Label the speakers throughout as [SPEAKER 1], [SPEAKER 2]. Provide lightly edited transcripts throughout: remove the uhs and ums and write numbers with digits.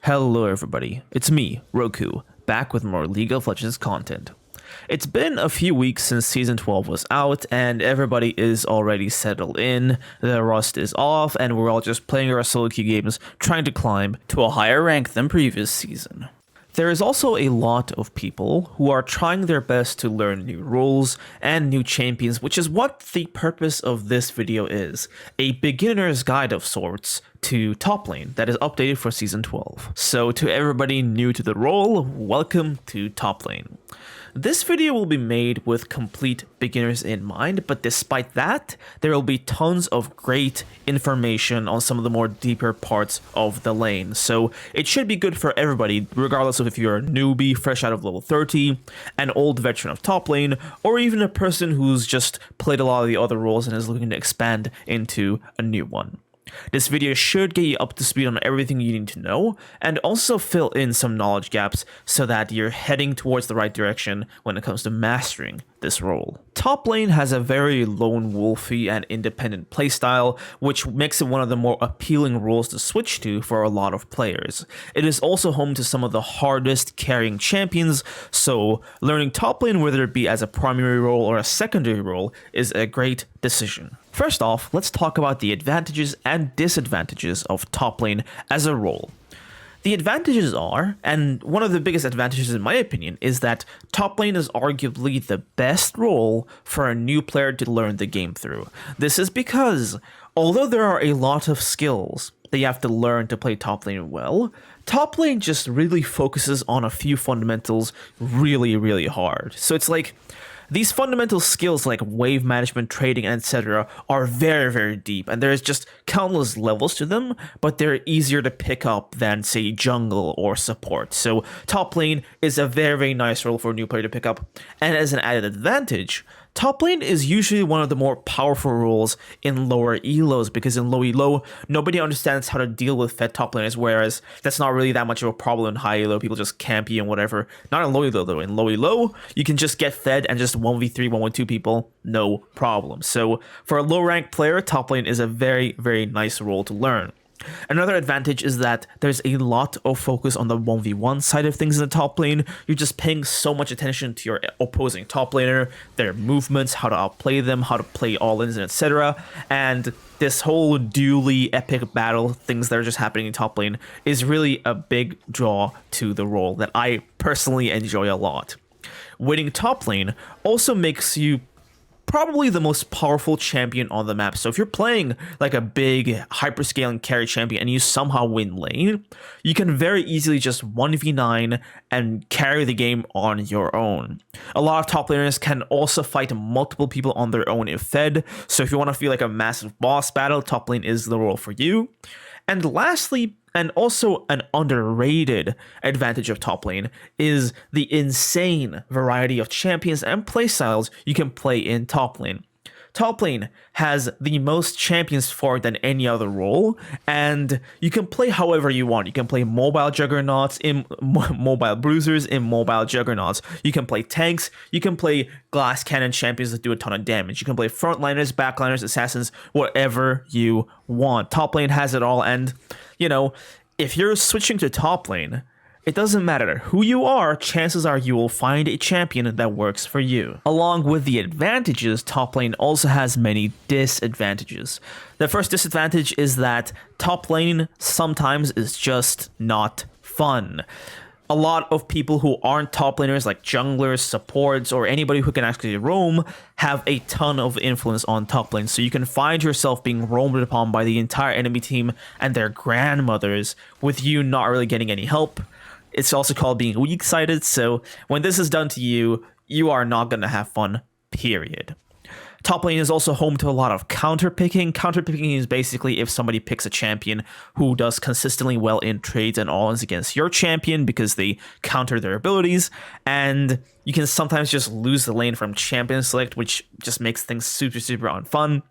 [SPEAKER 1] Hello everybody, it's me, Rhoku, back with more League of Legends content. It's been a few weeks since Season 12 was out, and everybody is already settled in, the rust is off, and we're all just playing our solo queue games, trying to climb to a higher rank than previous season. There is also a lot of people who are trying their best to learn new roles and new champions, which is what the purpose of this video is, a beginner's guide of sorts to Toplane that is updated for Season 12. So to everybody new to the role, welcome to Toplane. This video will be made with complete beginners in mind, but despite that, there will be tons of great information on some of the more deeper parts of the lane. So it should be good for everybody, regardless of if you're a newbie fresh out of level 30, an old veteran of top lane, or even a person who's just played a lot of the other roles and is looking to expand into a new one. This video should get you up to speed on everything you need to know, and also fill in some knowledge gaps so that you're heading towards the right direction when it comes to mastering this role. Top lane has a very lone wolfy and independent playstyle, which makes it one of the more appealing roles to switch to for a lot of players. It is also home to some of the hardest carrying champions, so learning top lane, whether it be as a primary role or a secondary role, is a great decision. First off, let's talk about the advantages and disadvantages of top lane as a role. The advantages are, and one of the biggest advantages in my opinion, is that top lane is arguably the best role for a new player to learn the game through. This is because, although there are a lot of skills that you have to learn to play top lane well, top lane just really focuses on a few fundamentals really hard. So it's like, these fundamental skills like wave management, trading, etc. are very deep, and there's just countless levels to them, but they're easier to pick up than, say, jungle or support. So top lane is a very nice role for a new player to pick up, and as an added advantage, top lane is usually one of the more powerful roles in lower elos, because in low elo, nobody understands how to deal with fed top laners, whereas that's not really that much of a problem in high elo. People just camp you and whatever. Not in low elo though. In low elo, you can just get fed and just 1v3, 1v2 people, no problem. So for a low rank player, top lane is a very nice role to learn. Another advantage is that there's a lot of focus on the 1v1 side of things in the top lane. You're just paying so much attention to your opposing top laner, their movements, how to outplay them, how to play all-ins, and etc. And this whole dually epic battle things that are just happening in top lane is really a big draw to the role that I personally enjoy a lot. Winning top lane also makes you probably the most powerful champion on the map. So if you're playing like a big hyperscaling carry champion and you somehow win lane, you can very easily just 1v9 and carry the game on your own. A lot of top laners can also fight multiple people on their own if fed, so if you want to feel like a massive boss battle, top lane is the role for you. And lastly, and also an underrated advantage of top lane, is the insane variety of champions and playstyles you can play in top lane. Top lane has the most champions for than any other role, and you can play however you want. You can play mobile juggernauts in mobile bruisers, in mobile juggernauts. You can play tanks. You can play glass cannon champions that do a ton of damage. You can play frontliners, backliners, assassins, whatever you want. Top lane has it all, and you know, if you're switching to top lane, it doesn't matter who you are, chances are you will find a champion that works for you. Along with the advantages, top lane also has many disadvantages. The first disadvantage is that top lane sometimes is just not fun. A lot of people who aren't top laners, like junglers, supports, or anybody who can actually roam, have a ton of influence on top lane. So you can find yourself being roamed upon by the entire enemy team and their grandmothers, with you not really getting any help. It's also called being weak-sided, so when this is done to you, you are not going to have fun, period. Top lane is also home to a lot of counter-picking. Counter-picking is basically if somebody picks a champion who does consistently well in trades and all-ins against your champion because they counter their abilities, and you can sometimes just lose the lane from champion select, which just makes things super unfun.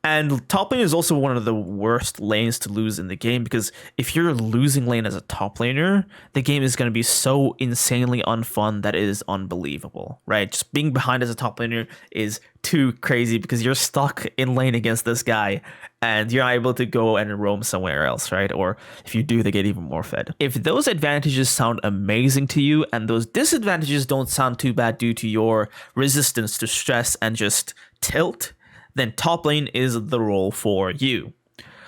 [SPEAKER 1] And top lane is also one of the worst lanes to lose in the game, because if you're losing lane as a top laner, the game is going to be so insanely unfun that it is unbelievable, right? Just being behind as a top laner is too crazy because you're stuck in lane against this guy and you're not able to go and roam somewhere else, right? Or if you do, they get even more fed. If those advantages sound amazing to you and those disadvantages don't sound too bad due to your resistance to stress and just tilt, then top lane is the role for you.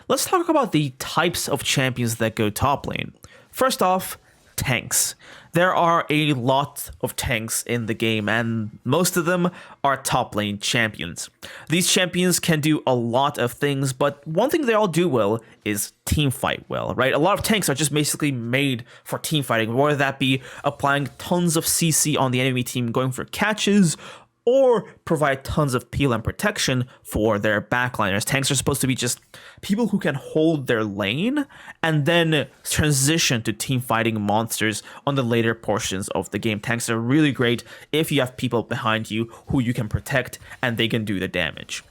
[SPEAKER 1] Let's talk about the types of champions that go top lane. First off, tanks. There are a lot of tanks in the game, and most of them are top lane champions. These champions can do a lot of things, but one thing they all do well is team fight well, right? A lot of tanks are just basically made for team fighting, whether that be applying tons of CC on the enemy team, going for catches, or provide tons of peel and protection for their backliners. Tanks are supposed to be just people who can hold their lane and then transition to team fighting monsters on the later portions of the game. Tanks are really great if you have people behind you who you can protect and they can do the damage.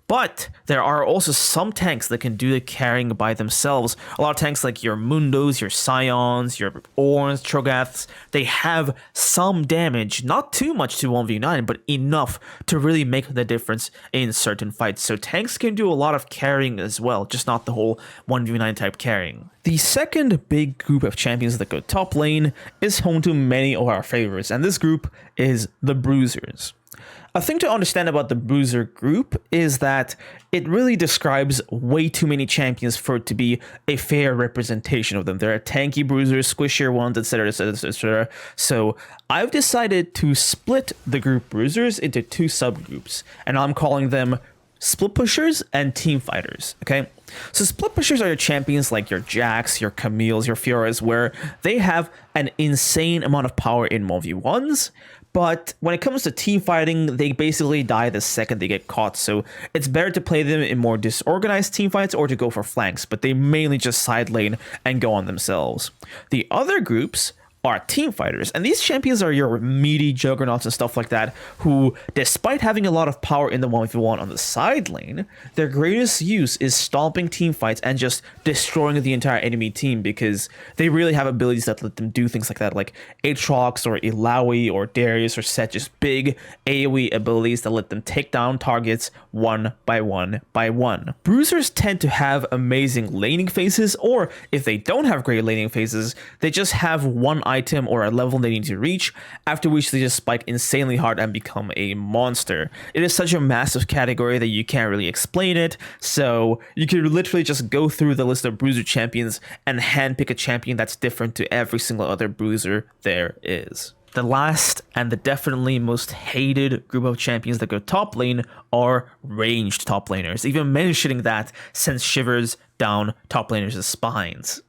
[SPEAKER 1] But there are also some tanks that can do the carrying by themselves. A lot of tanks like your Mundos, your Scions, your Orns, Trogaths, they have some damage, not too much to 1v9, but enough to really make the difference in certain fights. So tanks can do a lot of carrying as well, just not the whole 1v9 type carrying. The second big group of champions that go top lane is home to many of our favorites, and this group is the Bruisers. A thing to understand about the Bruiser group is that it really describes way too many champions for it to be a fair representation of them. There are tanky Bruisers, squishier ones, etc, etc, etc. So I've decided to split the group Bruisers into two subgroups, and I'm calling them Splitpushers and Teamfighters, okay? So Splitpushers are your champions like your Jax, your Camille's, your Fioras, where they have an insane amount of power in 1v1s, but when it comes to team fighting, they basically die the second they get caught, so it's better to play them in more disorganized team fights or to go for flanks, but they mainly just side lane and go on themselves. The other groups are team fighters, and these champions are your meaty juggernauts and stuff like that, who, despite having a lot of power in the 1v1 on the side lane, their greatest use is stomping team fights and just destroying the entire enemy team, because they really have abilities that let them do things like that, like Aatrox or Illaoi or Darius or Set, just big AoE abilities that let them take down targets one by one by one. Bruisers tend to have amazing laning phases, or if they don't have great laning phases, they just have one item or a level they need to reach, after which they just spike insanely hard and become a monster. It is such a massive category that you can't really explain it, so you could literally just go through the list of Bruiser champions and handpick a champion that's different to every single other Bruiser there is. The last and the definitely most hated group of champions that go top lane are ranged top laners. Even mentioning that sends shivers down top laners' spines.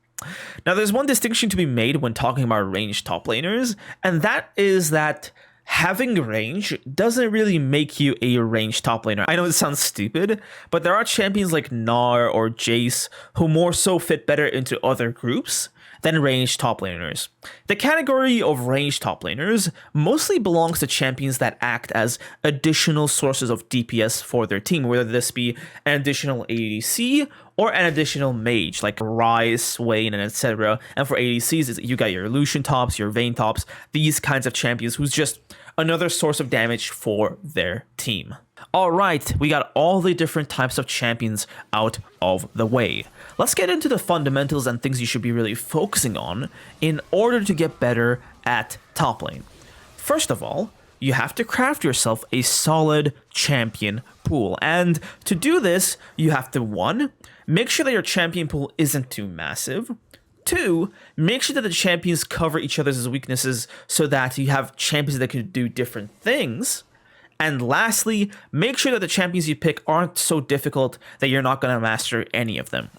[SPEAKER 1] Now, there's one distinction to be made when talking about ranged top laners, and that is that having range doesn't really make you a ranged top laner. I know it sounds stupid, but there are champions like Gnar or Jace who more so fit better into other groups than ranged top laners. The category of ranged top laners mostly belongs to champions that act as additional sources of DPS for their team, whether this be an additional ADC or an additional mage like Ryze, Swain, and etc. And for ADCs, you got your Lucian tops, your Vayne tops, these kinds of champions who's just another source of damage for their team. Alright, we got all the different types of champions out of the way. Let's get into the fundamentals and things you should be really focusing on in order to get better at top lane. First of all, you have to craft yourself a solid champion pool. And to do this, you have to 1, make sure that your champion pool isn't too massive. 2, make sure that the champions cover each other's weaknesses so that you have champions that can do different things. And lastly, make sure that the champions you pick aren't so difficult that you're not going to master any of them.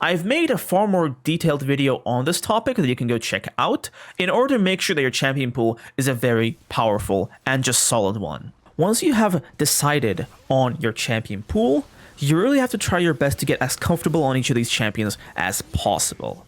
[SPEAKER 1] I've made a far more detailed video on this topic that you can go check out in order to make sure that your champion pool is a very powerful and just solid one. Once you have decided on your champion pool, you really have to try your best to get as comfortable on each of these champions as possible.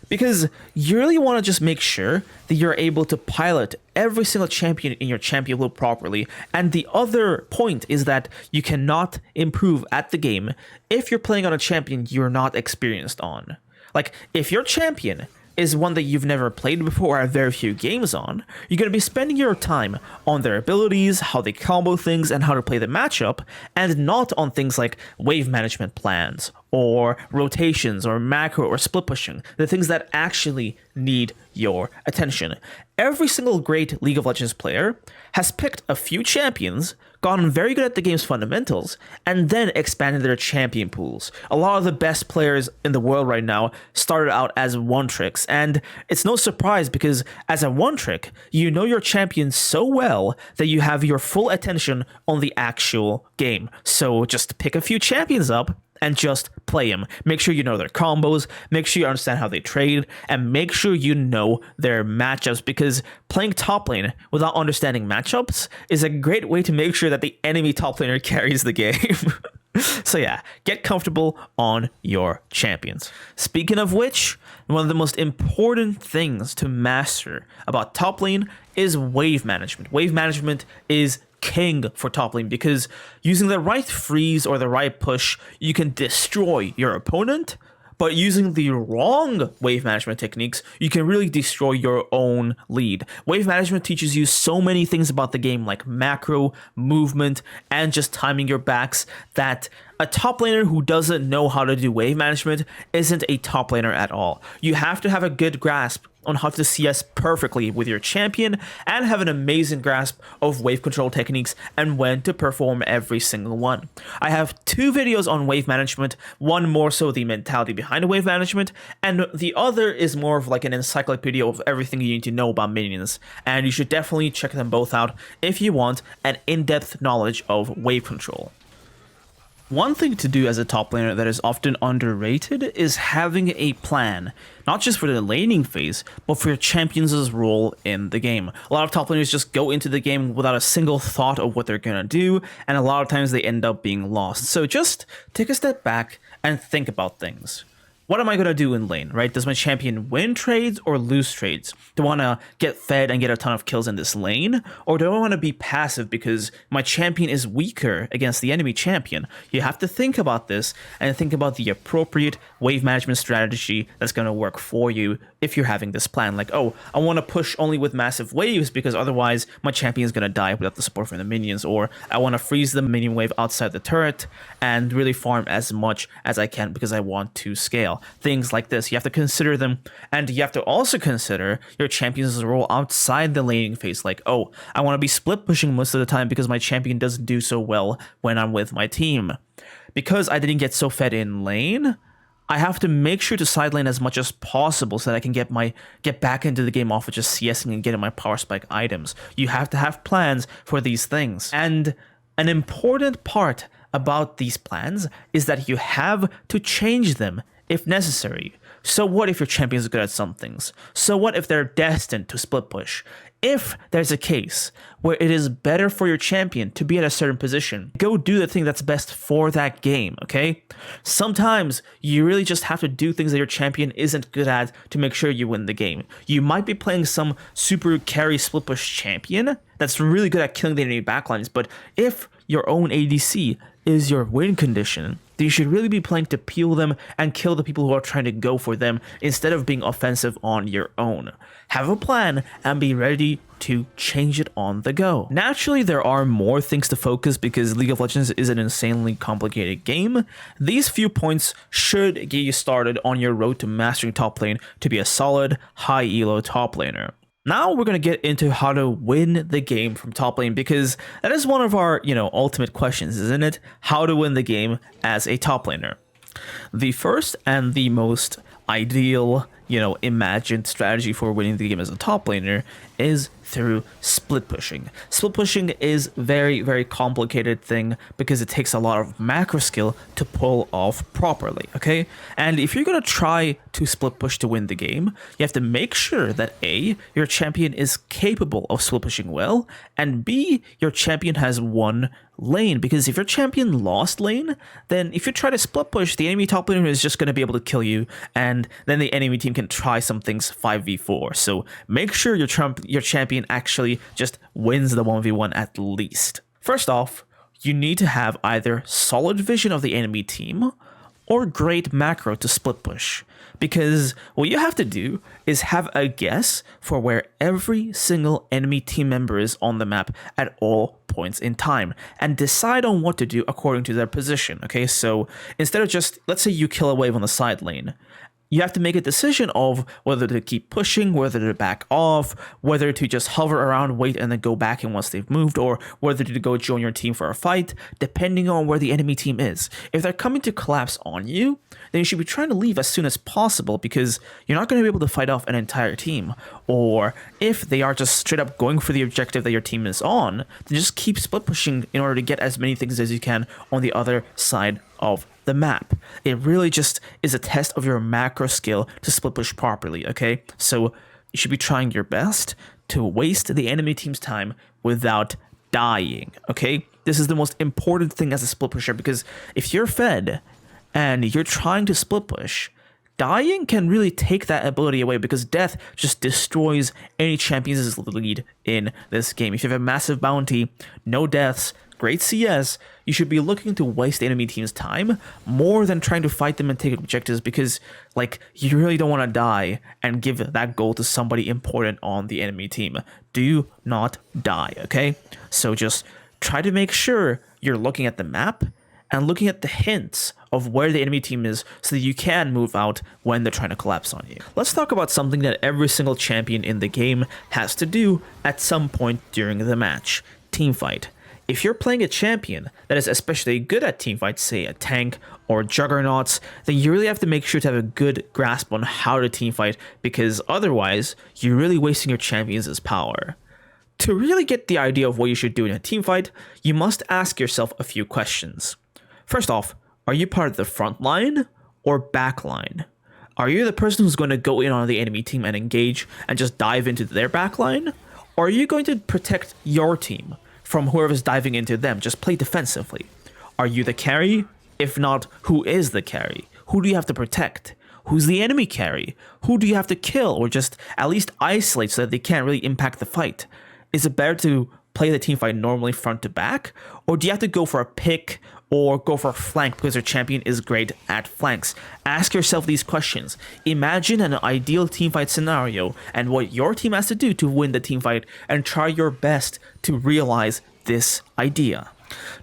[SPEAKER 1] Because you really want to just make sure that you're able to pilot every single champion in your champion pool properly. And the other point is that you cannot improve at the game if you're playing on a champion you're not experienced on. Like, if your champion is one that you've never played before or have very few games on, you're going to be spending your time on their abilities, how they combo things, and how to play the matchup, and not on things like wave management plans, or rotations, or macro, or split pushing, the things that actually need your attention. Every single great League of Legends player has picked a few champions, gotten very good at the game's fundamentals, and then expanded their champion pools. A lot of the best players in the world right now started out as one-tricks, and it's no surprise because as a one-trick, you know your champion so well that you have your full attention on the actual game. So just pick a few champions up and just play them. Make sure you know their combos, make sure you understand how they trade, and make sure you know their matchups, because playing top lane without understanding matchups is a great way to make sure that the enemy top laner carries the game. So yeah, get comfortable on your champions. Speaking of which, one of the most important things to master about top lane is wave management. Wave management is king for top lane because using the right freeze or the right push, you can destroy your opponent, but using the wrong wave management techniques, you can really destroy your own lead. Wave management teaches you so many things about the game, like macro, movement, and just timing your backs, that a top laner who doesn't know how to do wave management isn't a top laner at all. You have to have a good grasp on how to CS perfectly with your champion and have an amazing grasp of wave control techniques and when to perform every single one. I have 2 videos on wave management, one more so the mentality behind wave management, and the other is more of like an encyclopedia of everything you need to know about minions, and you should definitely check them both out if you want an in-depth knowledge of wave control. One thing to do as a top laner that is often underrated is having a plan, not just for the laning phase, but for your champions' role in the game. A lot of top laners just go into the game without a single thought of what they're gonna do, and a lot of times they end up being lost. So just take a step back and think about things. What am I going to do in lane, right? Does my champion win trades or lose trades? Do I want to get fed and get a ton of kills in this lane? Or do I want to be passive because my champion is weaker against the enemy champion? You have to think about this and think about the appropriate wave management strategy that's going to work for you if you're having this plan. Like, oh, I want to push only with massive waves because otherwise my champion is going to die without the support from the minions. Or I want to freeze the minion wave outside the turret and really farm as much as I can because I want to scale. Things like this, you have to consider them, and you have to also consider your champion's role outside the laning phase. Like, oh, I want to be split pushing most of the time because my champion doesn't do so well when I'm with my team. Because I didn't get so fed in lane, I have to make sure to side lane as much as possible so that I can get back into the game off of just CSing and getting my power spike items. You have to have plans for these things. And an important part about these plans is that you have to change them if necessary. So what if your champion is good at some things? So what if they're destined to split push? If there's a case where it is better for your champion to be at a certain position, go do the thing that's best for that game, okay? Sometimes you really just have to do things that your champion isn't good at to make sure you win the game. You might be playing some super carry split push champion that's really good at killing the enemy backlines, but if your own ADC is your win condition, then you should really be playing to peel them and kill the people who are trying to go for them instead of being offensive on your own. Have a plan and be ready to change it on the go. Naturally, there are more things to focus because League of Legends is an insanely complicated game. These few points should get you started on your road to mastering top lane to be a solid, high elo top laner. Now we're going to get into how to win the game from top lane, because that is one of our, ultimate questions, isn't it? How to win the game as a top laner. The first and the most ideal, imagined strategy for winning the game as a top laner is through split pushing. Split pushing is very complicated thing because it takes a lot of macro skill to pull off properly, okay? And if you're gonna try to split push to win the game, you have to make sure that A, your champion is capable of split pushing well, and B, your champion has one lane, because if your champion lost lane, then if you try to split push, the enemy top laner is just going to be able to kill you, and then the enemy team can try some things 5v4. So make sure your champion actually just wins the 1v1 at least. First off, you need to have either solid vision of the enemy team or great macro to split push, because what you have to do is have a guess for where every single enemy team member is on the map at all points in time and decide on what to do according to their position. Okay, so instead of just, let's say you kill a wave on the side lane, you have to make a decision of whether to keep pushing, whether to back off, whether to just hover around, wait, and then go back in once they've moved, or whether to go join your team for a fight, depending on where the enemy team is. If they're coming to collapse on you, then you should be trying to leave as soon as possible, because you're not going to be able to fight off an entire team. Or if they are just straight up going for the objective that your team is on, then just keep split pushing in order to get as many things as you can on the other side of the map. It really just is a test of your macro skill to split push properly, okay? So you should be trying your best to waste the enemy team's time without dying, okay? This is the most important thing as a split pusher, because if you're fed and you're trying to split push, dying can really take that ability away, because death just destroys any champion's lead in this game. If you have a massive bounty, no deaths, great CS, you should be looking to waste the enemy team's time more than trying to fight them and take objectives, because like you really don't want to die and give that gold to somebody important on the enemy team. Do not die, okay? So just try to make sure you're looking at the map and looking at the hints of where the enemy team is so that you can move out when they're trying to collapse on you. Let's talk about something that every single champion in the game has to do at some point during the match: teamfight. If you're playing a champion that is especially good at teamfights, say a tank or juggernauts, then you really have to make sure to have a good grasp on how to teamfight, because otherwise you're really wasting your champion's power. To really get the idea of what you should do in a teamfight, you must ask yourself a few questions. First off, are you part of the front line or back line? Are you the person who's going to go in on the enemy team and engage and just dive into their back line? Or are you going to protect your team from whoever's diving into them? Just play defensively. Are you the carry? If not, who is the carry? Who do you have to protect? Who's the enemy carry? Who do you have to kill or just at least isolate so that they can't really impact the fight? Is it better to play the team fight normally front to back? Or do you have to go for a pick or go for a flank because your champion is great at flanks? Ask yourself these questions. Imagine an ideal teamfight scenario and what your team has to do to win the teamfight, and try your best to realize this idea.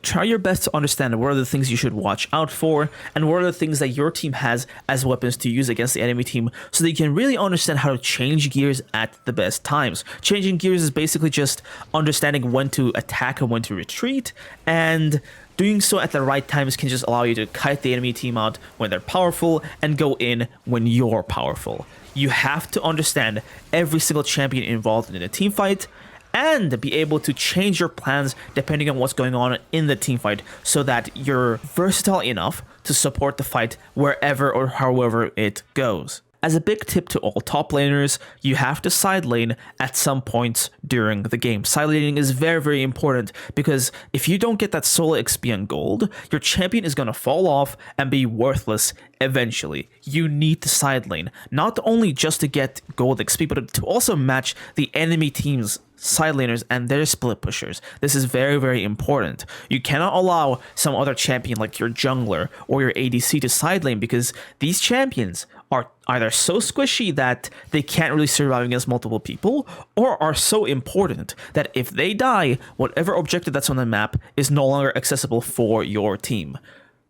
[SPEAKER 1] Try your best to understand what are the things you should watch out for, and what are the things that your team has as weapons to use against the enemy team, so that you can really understand how to change gears at the best times. Changing gears is basically just understanding when to attack and when to retreat, and doing so at the right times can just allow you to kite the enemy team out when they're powerful and go in when you're powerful. You have to understand every single champion involved in a team fight and be able to change your plans depending on what's going on in the team fight, so that you're versatile enough to support the fight wherever or however it goes. As a big tip to all top laners, you have to side lane at some points during the game. Side laning is very important, because if you don't get that solo XP and gold, your champion is going to fall off and be worthless eventually. You need to side lane, not only just to get gold XP, but to also match the enemy team's side laners and their split pushers. This is very important. You cannot allow some other champion like your jungler or your ADC to side lane, because these champions are either so squishy that they can't really survive against multiple people, or are so important that if they die, whatever objective that's on the map is no longer accessible for your team.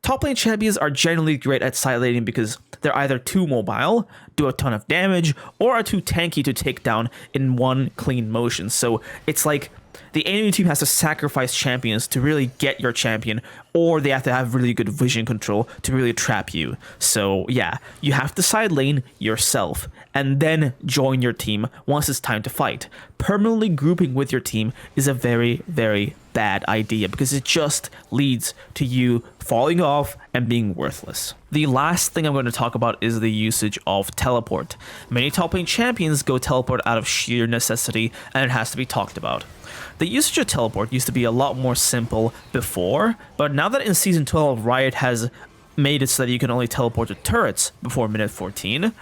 [SPEAKER 1] Top lane champions are generally great at side laning because they're either too mobile, do a ton of damage, or are too tanky to take down in one clean motion. So it's like the enemy team has to sacrifice champions to really get your champion, or they have to have really good vision control to really trap you. So yeah, you have to side lane yourself and then join your team once it's time to fight. Permanently grouping with your team is a very, very bad idea because it just leads to you falling off and being worthless. The last thing I'm going to talk about is the usage of teleport. Many top lane champions go teleport out of sheer necessity, and it has to be talked about. The usage of teleport used to be a lot more simple before, but now that in Season 12 Riot has made it so that you can only teleport to turrets before minute 14,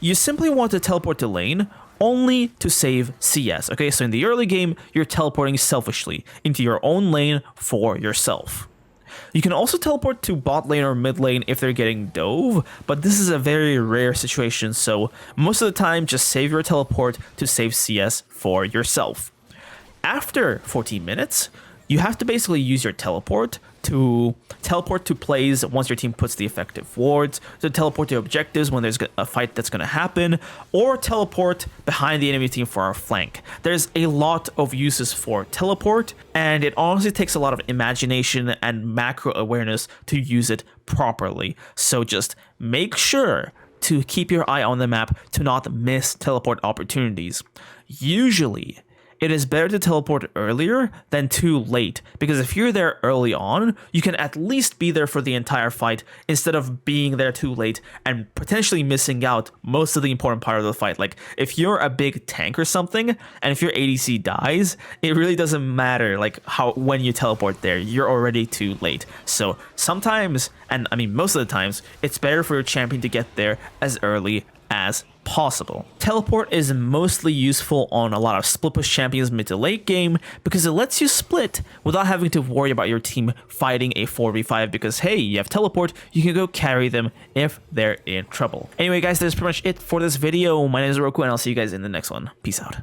[SPEAKER 1] you simply want to teleport to lane only to save CS. Okay, so in the early game, you're teleporting selfishly into your own lane for yourself. You can also teleport to bot lane or mid lane if they're getting dove, but this is a very rare situation, so most of the time just save your teleport to save CS for yourself. After 14 minutes, you have to basically use your teleport to plays once your team puts the effective wards, to teleport to objectives when there's a fight that's going to happen, or teleport behind the enemy team for our flank. There's a lot of uses for teleport, and it honestly takes a lot of imagination and macro awareness to use it properly. So just make sure to keep your eye on the map to not miss teleport opportunities. Usually, it is better to teleport earlier than too late, because if you're there early on, you can at least be there for the entire fight instead of being there too late and potentially missing out most of the important part of the fight. Like if you're a big tank or something, and if your ADC dies, it really doesn't matter like when you teleport there, you're already too late. So sometimes, and I mean most of the times, it's better for your champion to get there as early as possible. Teleport is mostly useful on a lot of split push champions mid to late game because it lets you split without having to worry about your team fighting a 4v5 because hey, you have teleport, you can go carry them if they're in trouble. Anyway guys, that's pretty much it for this video. My name is Rhoku and I'll see you guys in the next one. Peace out.